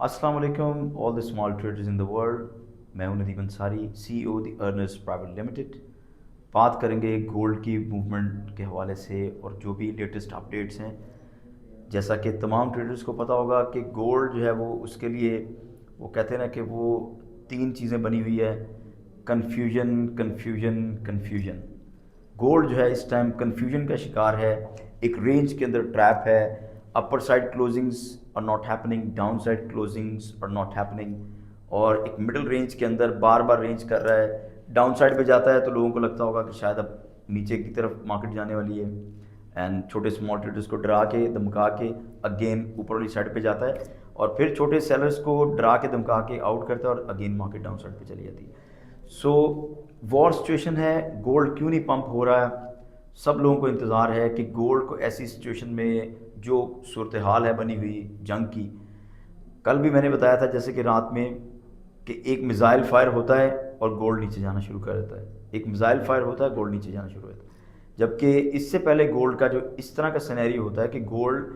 अस्सलाम वालेकुम all the small traders in the world. मैं हूं Nadeem Ansari, CEO the earners private limited. बात करेंगे गोल्ड की मूवमेंट के हवाले से और जो भी लेटेस्ट अपडेट्स हैं। जैसा कि तमाम ट्रेडर्स को पता होगा कि गोल्ड जो है वो उसके लिए वो कहते हैं ना कि वो तीन चीज़ें बनी हुई है: कन्फ्यूजन, कन्फ्यूजन, कन्फ्यूजन। गोल्ड जो है इस टाइम कन्फ्यूजन का शिकार है। एक रेंज के अंदर ट्रैप है। Upper side closings are not happening, down side closings are not happening, और एक मिडिल रेंज के अंदर बार बार रेंज कर रहा है। डाउन साइड पे जाता है तो लोगों को लगता होगा कि शायद अब नीचे की तरफ मार्केट जाने वाली है, एंड छोटे स्मॉल ट्रेडर्स को डरा के धमका के अगेन ऊपर वाली साइड पे जाता है, और फिर छोटे सेलर्स को डरा के धमका के आउट करता है और अगेन मार्केट डाउन साइड पे चली जाती है। सो वॉर सिचुएशन है, गोल्ड क्यों नहीं पंप हो रहा है? सब लोगों को इंतज़ार है कि गोल्ड को ऐसी सिचुएशन में जो सूरत हाल है बनी हुई जंग की, कल भी मैंने बताया था जैसे कि रात में कि एक मिज़ाइल फायर होता है और गोल्ड नीचे जाना शुरू कर देता है। एक मिज़ाइल फायर होता है, गोल्ड नीचे जाना शुरू होता है। जबकि इससे पहले गोल्ड का जो इस तरह का सिनेरियो होता है कि गोल्ड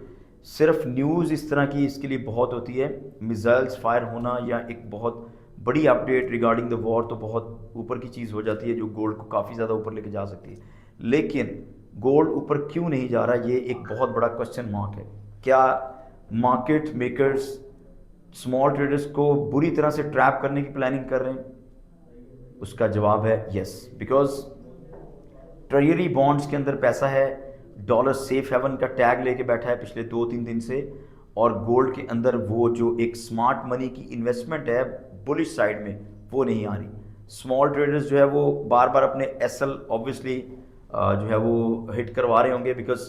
सिर्फ न्यूज़ इस तरह की इसके लिए बहुत होती है, मिज़ाइल्स फायर होना या एक बहुत बड़ी अपडेट रिगार्डिंग द वॉर तो बहुत ऊपर की चीज़ हो जाती है जो गोल्ड को काफ़ी ज़्यादा ऊपर लेके जा सकती है। लेकिन गोल्ड ऊपर क्यों नहीं जा रहा, ये एक बहुत बड़ा क्वेश्चन मार्क है। क्या मार्केट मेकर्स स्मॉल ट्रेडर्स को बुरी तरह से ट्रैप करने की प्लानिंग कर रहे हैं? उसका जवाब है यस, बिकॉज ट्रेजरी बॉन्ड्स के अंदर पैसा है, डॉलर सेफ हेवन का टैग लेके बैठा है पिछले 2-3 दिन से, और गोल्ड के अंदर वो जो एक स्मार्ट मनी की इन्वेस्टमेंट है बुलिश साइड में वो नहीं आ रही। स्मॉल ट्रेडर्स जो है वो बार बार अपने एसएल ऑब्वियसली जो है वो हिट करवा रहे होंगे, बिकॉज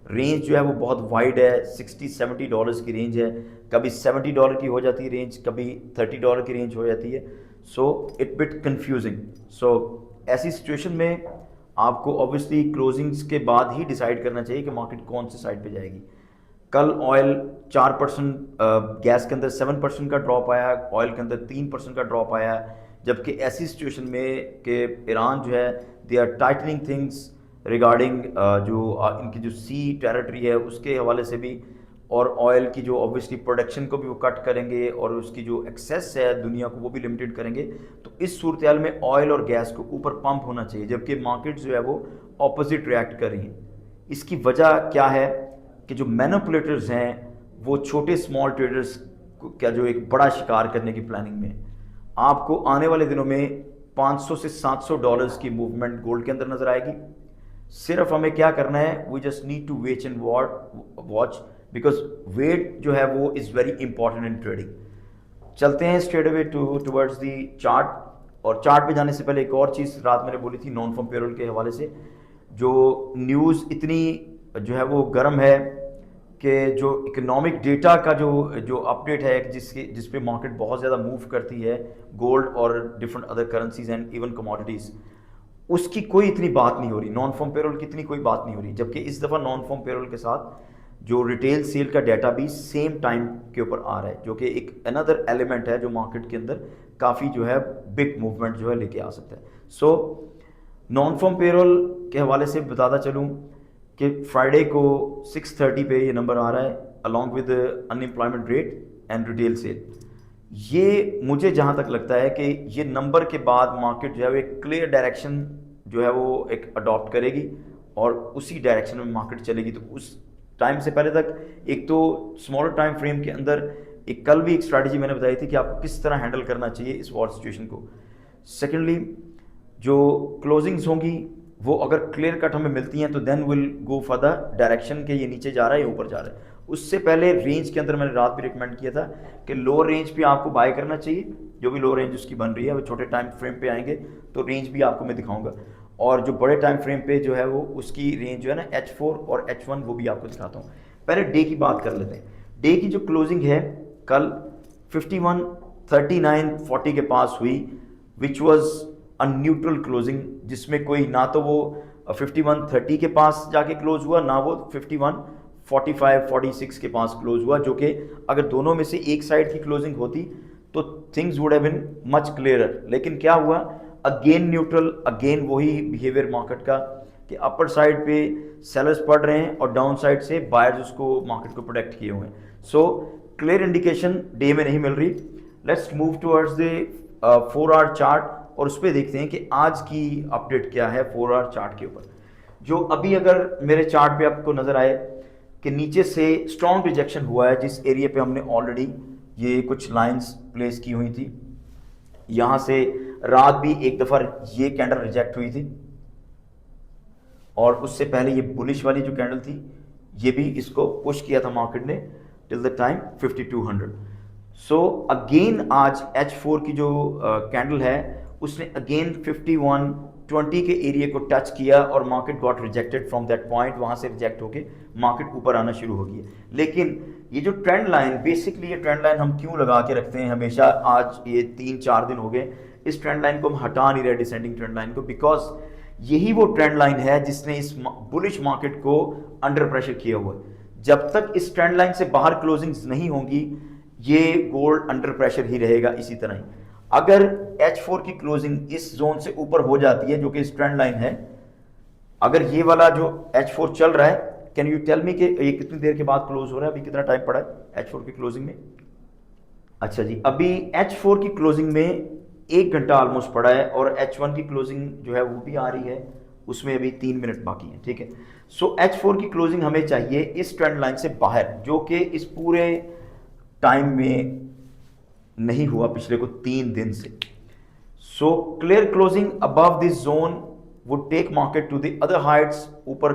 रेंज जो है वो बहुत वाइड है। $60-70 की रेंज है, कभी $70 की हो जाती है रेंज, कभी $30 की रेंज हो जाती है। So it bit confusing. So ऐसी सिचुएशन में आपको ऑब्वियसली क्लोजिंग्स के बाद ही डिसाइड करना चाहिए कि मार्केट कौन सी साइड पे जाएगी। कल ऑयल 4%, गैस के अंदर 7% का ड्रॉप आया, ऑयल के अंदर 3% का ड्रॉप आया। जबकि ऐसी सिचुएशन में कि ईरान जो है they are tightening things regarding जो इनकी जो सी टेरिटरी है उसके हवाले से भी, और ऑयल की जो ऑब्वियसली प्रोडक्शन को भी वो कट करेंगे और उसकी जो एक्सेस है दुनिया को वो भी लिमिटेड करेंगे। तो इस सूरत हाल में ऑयल और गैस को ऊपर पंप होना चाहिए, जबकि मार्केट जो है वो ऑपोजिट रिएक्ट कर रही हैं। इसकी वजह क्या है कि जो मैनिपुलेटर्स हैं वो छोटे स्मॉल ट्रेडर्स का जो एक बड़ा शिकार करने की प्लानिंग में। आपको आने वाले दिनों में 500 से $700 की मूवमेंट गोल्ड के अंदर नजर आएगी। सिर्फ हमें क्या करना है, we just need to wait and watch, because wait जो है वो is very important in trading. चलते हैं straight away towards the chart. और चार्ट पे जाने से पहले एक और चीज़ रात मैंने बोली थी नॉन फॉर्म पेरोल के हवाले से। जो न्यूज़ इतनी जो है वो गर्म है कि जो इकोनॉमिक डेटा का जो जो अपडेट है जिस पे मार्केट बहुत ज़्यादा मूव करती है, गोल्ड और different other currencies and even commodities, उसकी कोई इतनी बात नहीं हो रही। नॉन फॉर्म पेरोल की इतनी कोई बात नहीं हो रही, जबकि इस दफ़ा नॉन फॉर्म पेरोल के साथ जो रिटेल सेल का डाटा भी सेम टाइम के ऊपर आ रहा है, जो कि एक अनदर एलिमेंट है जो मार्केट के अंदर काफ़ी जो है बिग मूवमेंट जो है लेके आ सकता है। सो नॉन फॉर्म पेरोल के हवाले से बताता चलूँ कि फ्राइडे को 6:30 पे ये नंबर आ रहा है along with unemployment rate and retail sale. ये मुझे जहाँ तक लगता है कि ये नंबर के बाद मार्केट जो है वो एक क्लियर डायरेक्शन जो है वो एक अडॉप्ट करेगी और उसी डायरेक्शन में मार्केट चलेगी। तो उस टाइम से पहले तक एक तो स्मॉलर टाइम फ्रेम के अंदर एक कल भी एक स्ट्रैटेजी मैंने बताई थी कि आपको किस तरह हैंडल करना चाहिए इस वॉर सिचुएशन को। सेकेंडली, जो क्लोजिंग्स होंगी वो अगर क्लियर कट हमें मिलती हैं तो then will go for the direction के ये नीचे जा रहा है या ऊपर जा रहा है। उससे पहले रेंज के अंदर मैंने रात भी रिकमेंड किया था कि लोअर रेंज पे आपको बाय करना चाहिए। जो भी लोअर रेंज उसकी बन रही है वो छोटे टाइम फ्रेम पे आएंगे तो रेंज भी आपको मैं दिखाऊंगा, और जो बड़े टाइम फ्रेम पे जो है वो उसकी रेंज जो है ना H4 और H1 वो भी आपको दिखाता हूँ। पहले डे की बात कर लेते हैं। डे की जो क्लोजिंग है कल 513940 के पास हुई, which was a neutral closing, जिसमें कोई ना तो वो 5130 के पास जाके क्लोज हुआ ना वो 5145-46 के पास क्लोज हुआ, जो कि अगर दोनों में से एक साइड की क्लोजिंग होती तो things would have been much clearer. लेकिन क्या हुआ, अगेन न्यूट्रल, अगेन वही बिहेवियर मार्केट का कि अपर साइड पे सेलर्स पढ़ रहे हैं और डाउन साइड से बायर्स उसको मार्केट को प्रोटेक्ट किए हुए हैं। सो क्लियर इंडिकेशन डे में नहीं मिल रही। Let's move towards the 4 our chart और उस पर देखते हैं कि आज की अपडेट क्या है 4 आवर चार्ट के ऊपर। जो अभी अगर मेरे चार्ट पे आपको नजर आए कि नीचे से स्ट्रॉन्ग रिजेक्शन हुआ है, जिस एरिया पे हमने ऑलरेडी ये कुछ लाइंस प्लेस की हुई थी, यहां से रात भी एक दफा ये कैंडल रिजेक्ट हुई थी और उससे पहले ये बुलिश वाली जो कैंडल थी ये भी इसको पुश किया था मार्केट ने till the time 5200। So again आज H4 की जो कैंडल है उसने अगेन 5120 के एरिया को टच किया और market got rejected from that point. वहां से रिजेक्ट होके मार्केट ऊपर आना शुरू हो गई। लेकिन ये जो ट्रेंड लाइन, बेसिकली ये ट्रेंड लाइन हम क्यों लगा के रखते हैं हमेशा, आज ये 3-4 दिन हो गए इस ट्रेंड लाइन को हम हटा नहीं रहे, डिसेंडिंग ट्रेंड लाइन को, बिकॉज यही वो ट्रेंड लाइन है जिसने इस बुलिश मार्केट को अंडर प्रेशर किया हुआ है। जब तक इस ट्रेंड लाइन से बाहर क्लोजिंग्स नहीं होंगी ये गोल्ड अंडर प्रेशर ही रहेगा इसी तरह ही। अगर H4 की क्लोजिंग इस जोन से ऊपर हो जाती है जो कि इस ट्रेंड लाइन है, अगर ये वाला जो H4 चल रहा है, कैन यू टेल मी कि ये कितनी देर के बाद क्लोज हो रहा है, अभी कितना टाइम पड़ा है H4 की क्लोजिंग में? अच्छा जी, अभी H4 की क्लोजिंग में 1 घंटा ऑलमोस्ट पड़ा है और H1 की क्लोजिंग जो है वो भी आ रही है, उसमें अभी 3 मिनट बाकी है। ठीक है, सो H4 की क्लोजिंग हमें चाहिए इस ट्रेंड लाइन से बाहर, जो कि इस पूरे टाइम में नहीं हुआ पिछले को 3 दिन से। So clear closing above this zone would take market to the other heights, ऊपर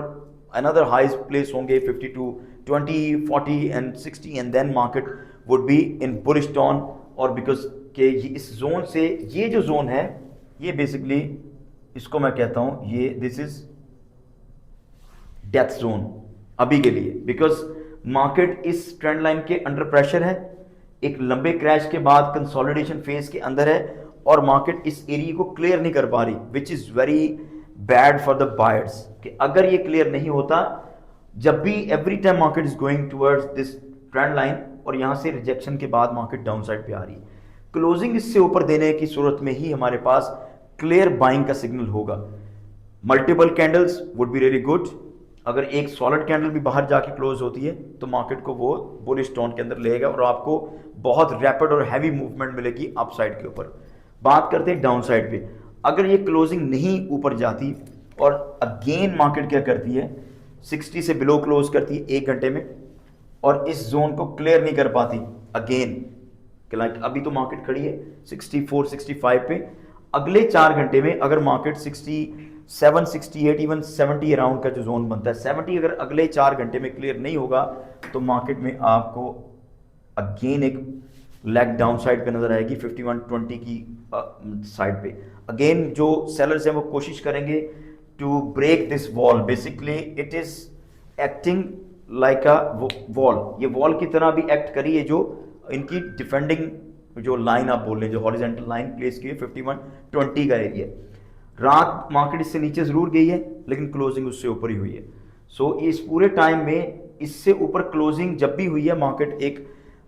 अनदर हाइज प्लेस होंगे 52, 20, 40 and 60 and then market would be in bullish tone. और बिकॉज के इस जोन से, ये जो जोन है ये बेसिकली इसको मैं कहता हूं ये दिस इज डेथ जोन अभी के लिए, बिकॉज मार्केट इस ट्रेंड लाइन के अंडर प्रेशर है, एक लंबे क्रैश के बाद कंसोलिडेशन फेज के अंदर है और मार्केट इस एरिया को क्लियर नहीं कर पा रही, which is very bad for the buyers. कि अगर ये क्लियर नहीं होता, जब भी every time market is going towards this trend line और यहां से रिजेक्शन के बाद मार्केट डाउन साइड पे आ रही है, क्लोजिंग इससे ऊपर देने की सूरत में ही हमारे पास क्लियर बाइंग का सिग्नल होगा। Multiple candles would be really good. अगर एक सॉलिड कैंडल भी बाहर जाके क्लोज होती है तो मार्केट को वो बुलिश टोन के अंदर लेगा और आपको बहुत रैपिड और हैवी मूवमेंट मिलेगी अपसाइड के ऊपर। बात करते हैं डाउन साइड पे, अगर ये क्लोजिंग नहीं ऊपर जाती और अगेन मार्केट क्या करती है, 60 से बिलो क्लोज करती है 1 घंटे में और इस जोन को क्लियर नहीं कर पाती अगेन, लाइक अभी तो मार्केट खड़ी है 64, 65 पे, अगले 4 घंटे में अगर मार्केट 67, 68, इवन 70 अराउंड का जो जोन बनता है, 70 अगर अगले 4 घंटे में क्लियर नहीं होगा तो मार्केट में आपको अगेन एक लेग डाउन साइड पे नजर आएगी 5120 की साइड पे। अगेन जो सेलर्स हैं वो कोशिश करेंगे to break this wall, basically it is acting like a wall, ये वॉल की तरह भी एक्ट करी है जो इनकी डिफेंडिंग जो लाइन आप बोल रहे हैं, जो हॉरिजॉन्टल लाइन प्लेस की है 5120 का एरिया। रात मार्केट इससे नीचे जरूर गई है लेकिन क्लोजिंग उससे ऊपर ही हुई है। सो इस पूरे टाइम में इससे ऊपर क्लोजिंग जब भी हुई है, मार्केट एक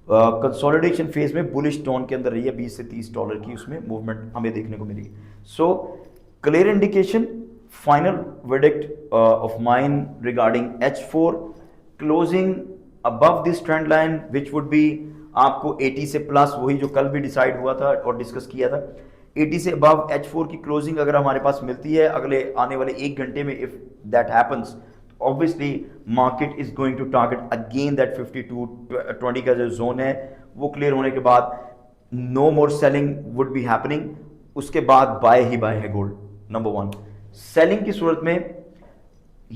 कंसोलिडेशन फेज में बुलिश टोन के अंदर रही है, 20 से 30 डॉलर की उसमें मूवमेंट हमें देखने को मिली। So clear indication, final verdict of mine regarding H4 closing above this trend line which would be आपको 80 से प्लस, वही जो कल भी डिसाइड हुआ था और डिस्कस किया था, 80 से अबव H4 की क्लोजिंग अगर हमारे पास मिलती है अगले आने वाले 1 घंटे में, if that happens, obviously market is going to target again that 5220 का जो जोन है, वो क्लियर होने के बाद no more selling would be happening, उसके बाद बाय ही बाय है गोल्ड। नंबर 1 सेलिंग की सूरत में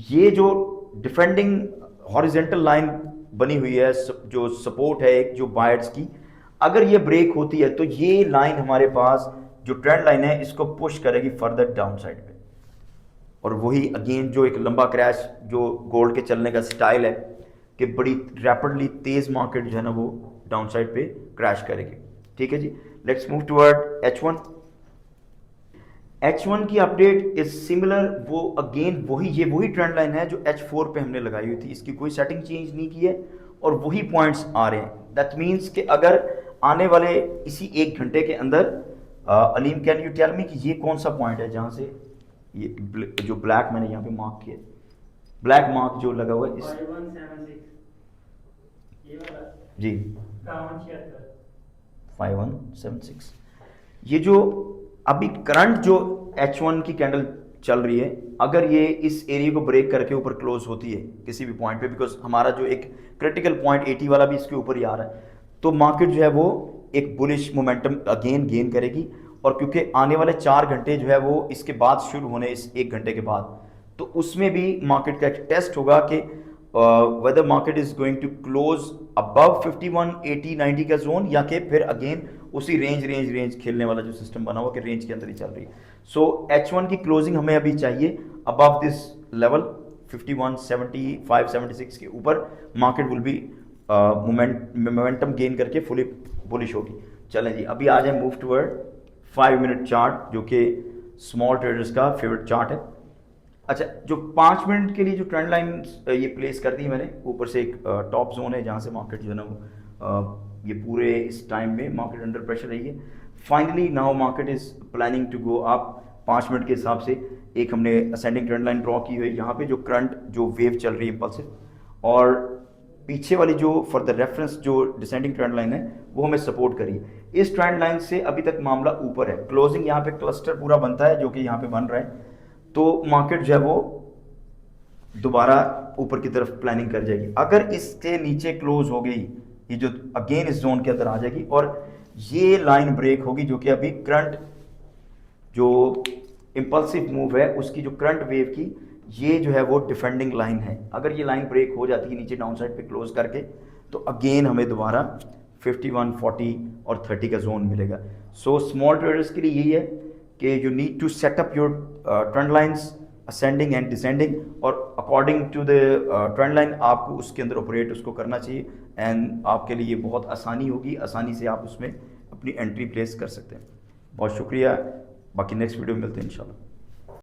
ये जो डिफेंडिंग हॉरिजॉन्टल लाइन बनी हुई है, जो सपोर्ट है एक जो बायर्स की, अगर ये ब्रेक होती है तो ये लाइन हमारे पास जो ट्रेंड लाइन है इसको पुश करेगी फर्दर डाउन साइड पे, और वही अगेन जो एक लंबा क्रैश जो गोल्ड के चलने का स्टाइल है कि बड़ी रैपिडली तेज मार्केट जो है ना वो डाउन साइड पे क्रैश करेगी। ठीक है जी, let's move toward H1। H1 की अपडेट इज सिमिलर, वो अगेन वही ट्रेंड लाइन है जो H4 पे हमने लगाई हुई थी, इसकी कोई सेटिंग चेंज नहीं की है और वही पॉइंट्स आ रहे हैं। दैट मीन्स कि अगर आने वाले इसी 1 घंटे के अंदर Aleem can you tell me कि ये कौन सा पॉइंट है जहां से ये जो ब्लैक मैंने यहाँ पे मार्क किया, ब्लैक मार्क जो लगा हुआ है इस 5176 ये वाला जी 5176। ये जो अभी करंट जो H1 की कैंडल चल रही है, अगर ये इस एरिया को ब्रेक करके ऊपर क्लोज होती है किसी भी पॉइंट पे, बिकॉज हमारा जो एक क्रिटिकल पॉइंट 80 वाला भी इसके ऊपर ही आ रहा है, तो मार्केट जो है वो एक बुलिश मोमेंटम अगेन गेन करेगी। और क्योंकि आने वाले 4 घंटे जो है वो इसके बाद शुरू होने, इस 1 घंटे के बाद, तो उसमें भी मार्केट का एक टेस्ट होगा कि whether market is going to close above 51 80 90 का जोन, या कि फिर अगेन उसी रेंज खेलने वाला जो सिस्टम बना हुआ कि रेंज के अंदर ही चल रही है। सो H1 की क्लोजिंग हमें अभी चाहिए अबव दिस लेवल 51 75 76 के ऊपर। Market will be momentum gain करके फुली बुलिश होगी। चलें जी, अभी आ जाए मूव टुवर्ड 5 मिनट चार्ट, जो कि स्मॉल ट्रेडर्स का फेवरेट चार्ट है। अच्छा, जो 5 मिनट के लिए जो ट्रेंड लाइन ये प्लेस कर दी मैंने, ऊपर से एक टॉप जोन है जहाँ से मार्केट जो है ना ये पूरे इस टाइम में मार्केट अंडर प्रेशर रही है। Finally now market is planning to go up. 5 minute के हिसाब से एक हमने असेंडिंग ट्रेंड लाइन ड्रॉ की हुई है, यहाँ पे जो करंट जो वेव चल रही है इम्पल्सिव, और पीछे वाली जो फॉर द रेफरेंस जो डिसेंडिंग ट्रेंड लाइन है वो हमें सपोर्ट करी। इस ट्रेंड लाइन से अभी तक मामला ऊपर है, क्लोजिंग यहाँ पे क्लस्टर पूरा बनता है जो कि यहाँ पे बन रहा है, तो मार्केट जो है वो दोबारा ऊपर की तरफ प्लानिंग कर जाएगी। अगर इसके नीचे क्लोज हो गई, ये जो अगेन इस जोन के अंदर आ जाएगी और ये लाइन ब्रेक होगी, जो कि अभी करंट जो इंपल्सिव मूव है उसकी जो करंट वेव की, ये जो है वो डिफेंडिंग लाइन है। अगर ये लाइन ब्रेक हो जाती है नीचे डाउन साइड पे क्लोज करके, तो अगेन हमें दोबारा 51 40 और 30 का जोन मिलेगा। सो स्मॉल ट्रेडर्स के लिए यही है कि you need to set up your trend lines ascending and descending, और according to the trend line आपको उसके अंदर ऑपरेट उसको करना चाहिए, एंड आपके लिए ये बहुत आसानी होगी, आसानी से आप उसमें अपनी एंट्री प्लेस कर सकते हैं। बहुत शुक्रिया, बाकी नेक्स्ट वीडियो में मिलते हैं इंशाल्लाह।